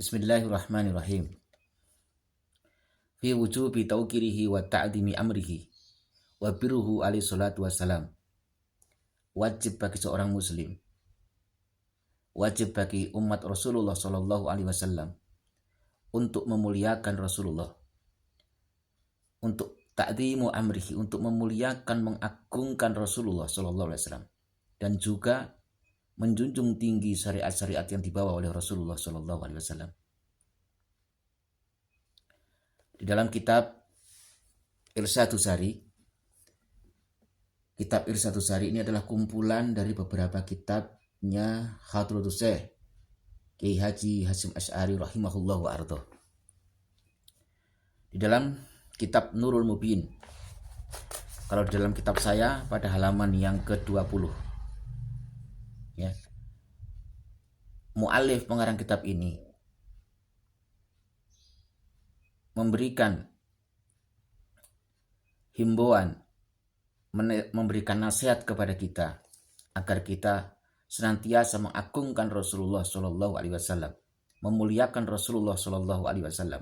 Bismillahirrahmanirrahim. Fi wujubi tauqirihi wa ta'dimi amrihi wa birruhu alaihi salatu wassalam. Wajib bagi seorang muslim, wajib bagi umat Rasulullah sallallahu alaihi wasallam untuk memuliakan Rasulullah, untuk ta'dimu amrihi, untuk memuliakan, mengagungkan Rasulullah sallallahu alaihi wasallam, dan juga menjunjung tinggi syariat-syariat yang dibawa oleh Rasulullah sallallahu alaihi wasallam. Di dalam kitab Irsyadus Sari, kitab Irsyadus Sari ini adalah kumpulan dari beberapa kitabnya Hadratus Syekh Kiai Haji Hasyim Asy'ari rahimahullahu wa ardhah. Di dalam kitab Nurul Mubin, kalau di dalam kitab saya pada halaman yang ke-20, ya, mu'alif pengarang kitab ini memberikan himbauan, memberikan nasihat kepada kita agar kita senantiasa mengagungkan Rasulullah Shallallahu Alaihi Wasallam, memuliakan Rasulullah Shallallahu Alaihi Wasallam,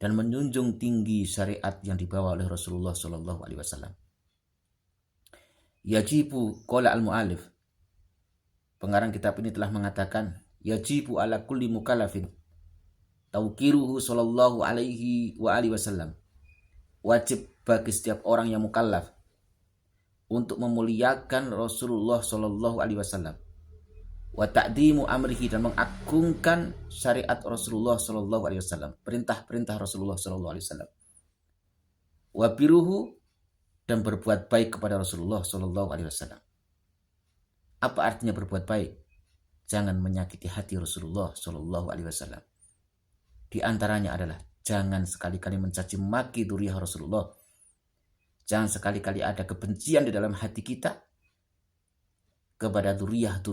dan menjunjung tinggi syariat yang dibawa oleh Rasulullah Shallallahu Alaihi Wasallam. Yajibu qala al-mu'alif, pengarang kitab ini telah mengatakan, yajibu ala kulli mukallafin tauqiruhu sallallahu alaihi wa alihi wasallam. Wajib bagi setiap orang yang mukallaf untuk memuliakan Rasulullah sallallahu alaihi wasallam, wa ta'dimu amrihi, dan mengagungkan syariat Rasulullah sallallahu alaihi wasallam, perintah-perintah Rasulullah sallallahu alaihi wasallam. Wa biruhu, dan berbuat baik kepada Rasulullah sallallahu alaihi wasallam. Apa artinya berbuat baik? Jangan menyakiti hati Rasulullah sallallahu alaihi wasallam. Di antaranya adalah jangan sekali-kali mencaci maki dzurriyyah Rasulullah. Jangan sekali-kali ada kebencian di dalam hati kita kepada dzurriyyah,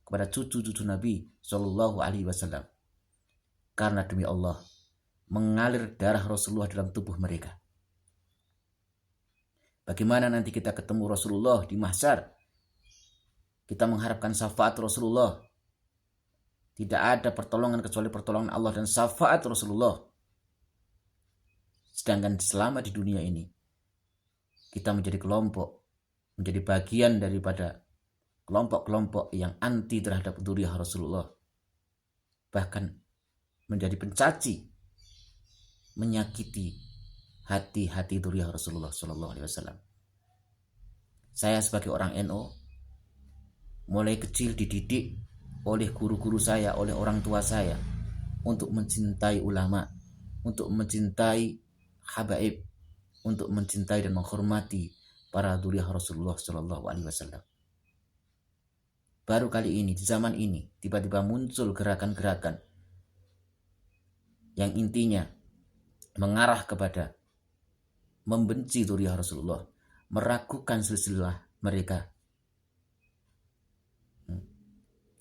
kepada cucu-cucu Nabi sallallahu alaihi wasallam. Karena demi Allah, mengalir darah Rasulullah dalam tubuh mereka. Bagaimana nanti kita ketemu Rasulullah di mahsyar? Kita mengharapkan syafaat Rasulullah. Tidak ada pertolongan kecuali pertolongan Allah dan syafaat Rasulullah. Sedangkan selama di dunia ini, kita menjadi kelompok, menjadi bagian daripada kelompok-kelompok yang anti terhadap dzurriyyah Rasulullah. Bahkan menjadi pencaci, menyakiti hati-hati dzurriyyah Rasulullah sallallahu alaihi wasallam. Saya sebagai orang NU, mulai kecil dididik oleh guru-guru saya, oleh orang tua saya, untuk mencintai ulama, untuk mencintai habaib, untuk mencintai dan menghormati para dzurriyyah Rasulullah sallallahu alaihi wasallam. Baru kali ini, di zaman ini, tiba-tiba muncul gerakan-gerakan yang intinya mengarah kepada membenci dzurriyyah Rasulullah, meragukan silsilah mereka.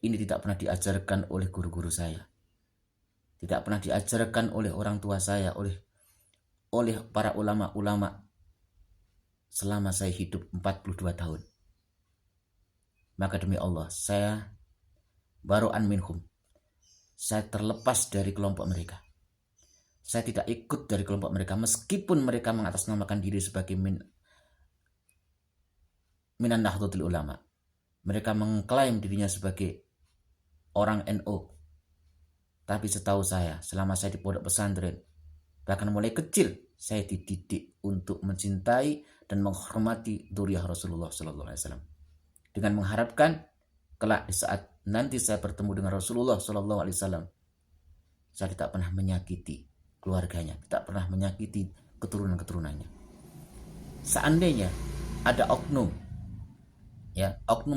Ini tidak pernah diajarkan oleh guru-guru saya. Tidak pernah diajarkan oleh orang tua saya, oleh para ulama-ulama selama saya hidup 42 tahun. Maka demi Allah, saya baro'an minhum. Saya terlepas dari kelompok mereka. Saya tidak ikut dari kelompok mereka, meskipun mereka mengatasnamakan diri sebagai minan nahdlatul ulama. Mereka mengklaim dirinya sebagai orang NU. Tapi setahu saya, selama saya di pondok pesantren, bahkan mulai kecil, saya dididik untuk mencintai dan menghormati dzurriyyah Rasulullah sallallahu alaihi wasallam. Dengan mengharapkan kelak di saat nanti saya bertemu dengan Rasulullah sallallahu alaihi wasallam, saya tidak pernah menyakiti keluarganya, tidak pernah menyakiti keturunan-keturunannya. Seandainya ada oknum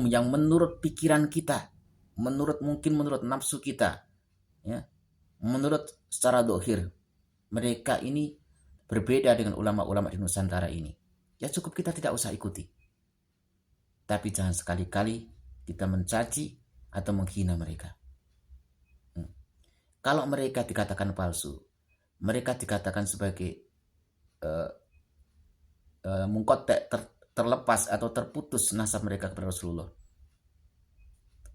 yang menurut pikiran kita, menurut nafsu kita, ya, menurut secara dohir, mereka ini berbeda dengan ulama-ulama di Nusantara ini, ya cukup kita tidak usah ikuti. Tapi jangan sekali-kali kita mencaci atau menghina mereka. Kalau mereka dikatakan palsu, mereka dikatakan sebagai mungkotek, terlepas atau terputus nasab mereka kepada Rasulullah.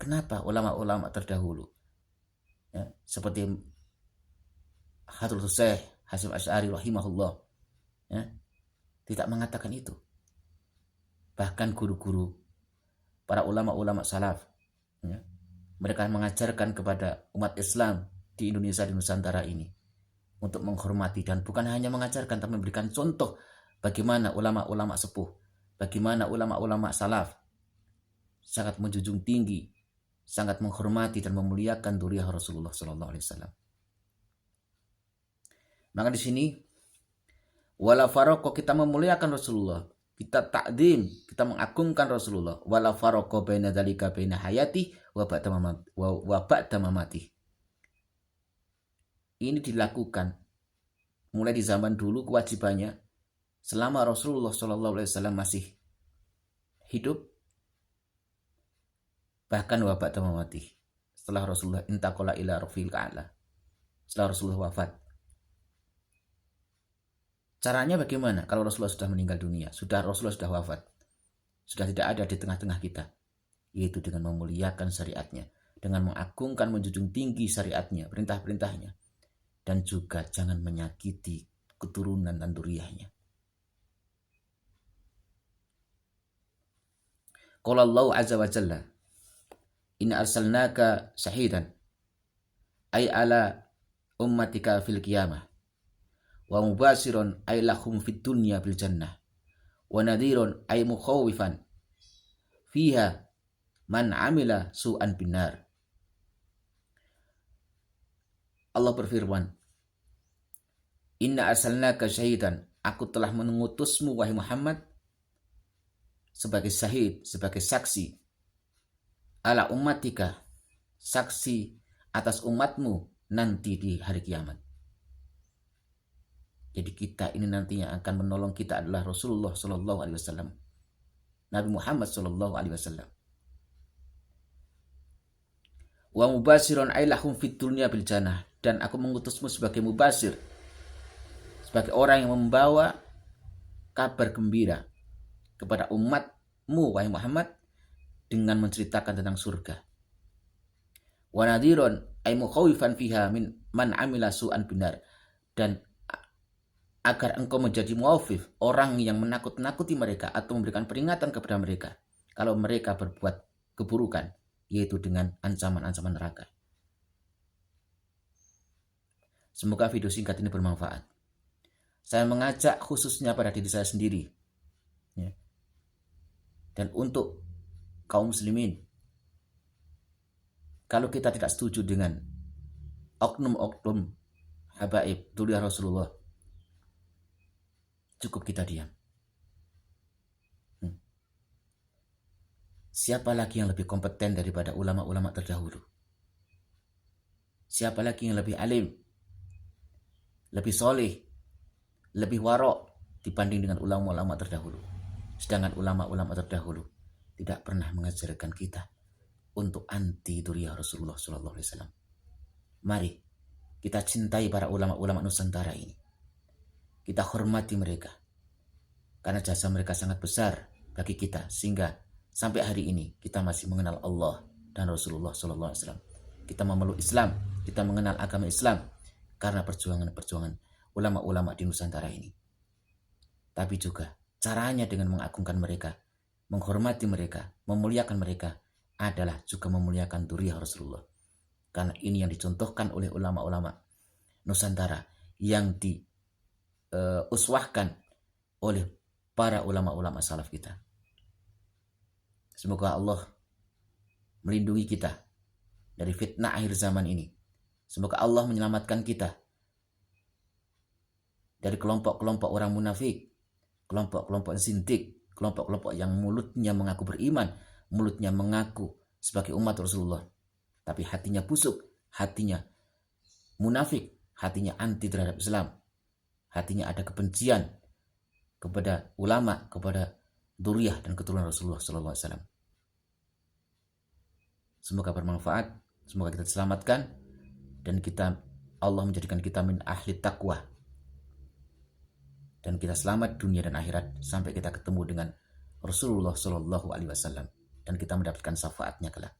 Kenapa ulama-ulama terdahulu Ya, seperti Hadratus Syekh Hasyim Asy'ari rahimahullah, ya, tidak mengatakan itu. Bahkan guru-guru, para ulama-ulama salaf, ya, mereka mengajarkan kepada umat Islam di Indonesia, di Nusantara ini, untuk menghormati, dan bukan hanya mengajarkan, tapi memberikan contoh bagaimana ulama-ulama sepuh, bagaimana ulama-ulama salaf sangat menjunjung tinggi, sangat menghormati dan memuliakan dzurriyyah Rasulullah sallallahu alaihi wasallam. Maka di sini wala faraqo, kita memuliakan Rasulullah, kita takdim, kita mengagungkan Rasulullah. Wala faraqo baina dzalika baina hayati wa ba'da mamati. Ini dilakukan mulai di zaman dulu, kewajibannya selama Rasulullah sallallahu alaihi wasallam masih hidup, bahkan wa ba'da mamati, setelah Rasulullah intaqala ila rafiqil a'la, setelah Rasulullah wafat. Caranya bagaimana kalau Rasulullah sudah meninggal dunia, Rasulullah sudah wafat, sudah tidak ada di tengah-tengah kita? Yaitu dengan memuliakan syariatnya, dengan mengagungkan, menjunjung tinggi syariatnya, perintah-perintahnya, dan juga jangan menyakiti keturunan dan dzurriyyahnya. Qala Allah azza wa jalla, inna arsalnaka syahidan ay ala ummatika fil qiyamah wa mubasirun ay lahum fid dunya bil jannah wa nadhirun ay mukhawifan fiha man amila su'an binar. Allah berfirman, inna arsalnaka syahidan, aku telah mengutusmu wahai Muhammad sebagai syahid, sebagai saksi, ala ummatika, saksi atas umatmu nanti di hari kiamat. Jadi kita ini nantinya akan menolong kita adalah Rasulullah sallallahu alaihi wasallam, Nabi Muhammad sallallahu alaihi wasallam. Wa mubasirun ay lahum fid dunya bil jannah, dan aku mengutusmu sebagai mubasir, sebagai orang yang membawa kabar gembira kepada umatmu wahai Muhammad dengan menceritakan tentang surga. Wa nadhirun ay mukhawifan fiha min man amila su'an binar, dan agar engkau menjadi muawif, orang yang menakut-nakuti mereka atau memberikan peringatan kepada mereka kalau mereka berbuat keburukan, yaitu dengan ancaman-ancaman neraka. Semoga video singkat ini bermanfaat. Saya mengajak khususnya pada diri saya sendiri, ya, dan untuk kaum muslimin, kalau kita tidak setuju dengan oknum-oknum habaib dzurriyyah Rasulullah, cukup kita diam. Siapa lagi yang lebih kompeten daripada ulama-ulama terdahulu? Siapa lagi yang lebih alim, lebih soleh, lebih warok dibanding dengan ulama-ulama terdahulu? Sedangkan ulama-ulama terdahulu tidak pernah mengajarkan kita untuk anti dzurriyyah Rasulullah sallallahu alaihi wasallam. Mari kita cintai para ulama-ulama Nusantara ini. Kita hormati mereka karena jasa mereka sangat besar bagi kita, sehingga sampai hari ini kita masih mengenal Allah dan Rasulullah sallallahu alaihi wasallam. Kita memeluk Islam, kita mengenal agama Islam karena perjuangan-perjuangan ulama-ulama di Nusantara ini. Tapi juga caranya dengan mengagungkan mereka, menghormati mereka, memuliakan mereka adalah juga memuliakan dzurriyyah Rasulullah. Karena ini yang dicontohkan oleh ulama-ulama Nusantara yang diuswahkan oleh para ulama-ulama salaf kita. Semoga Allah melindungi kita dari fitnah akhir zaman ini. Semoga Allah menyelamatkan kita dari kelompok-kelompok orang munafik, kelompok-kelompok zindik, kelompok-kelompok yang mulutnya mengaku beriman, mulutnya mengaku sebagai umat Rasulullah, tapi hatinya busuk, hatinya munafik, hatinya anti terhadap Islam, hatinya ada kebencian kepada ulama, kepada dzurriyyah dan keturunan Rasulullah sallallahu alaihi wasallam. Semoga bermanfaat, semoga kita diselamatkan, dan Allah menjadikan kita min ahli taqwa, dan kita selamat dunia dan akhirat sampai kita ketemu dengan Rasulullah sallallahu alaihi wasallam dan kita mendapatkan syafaatnya kelak.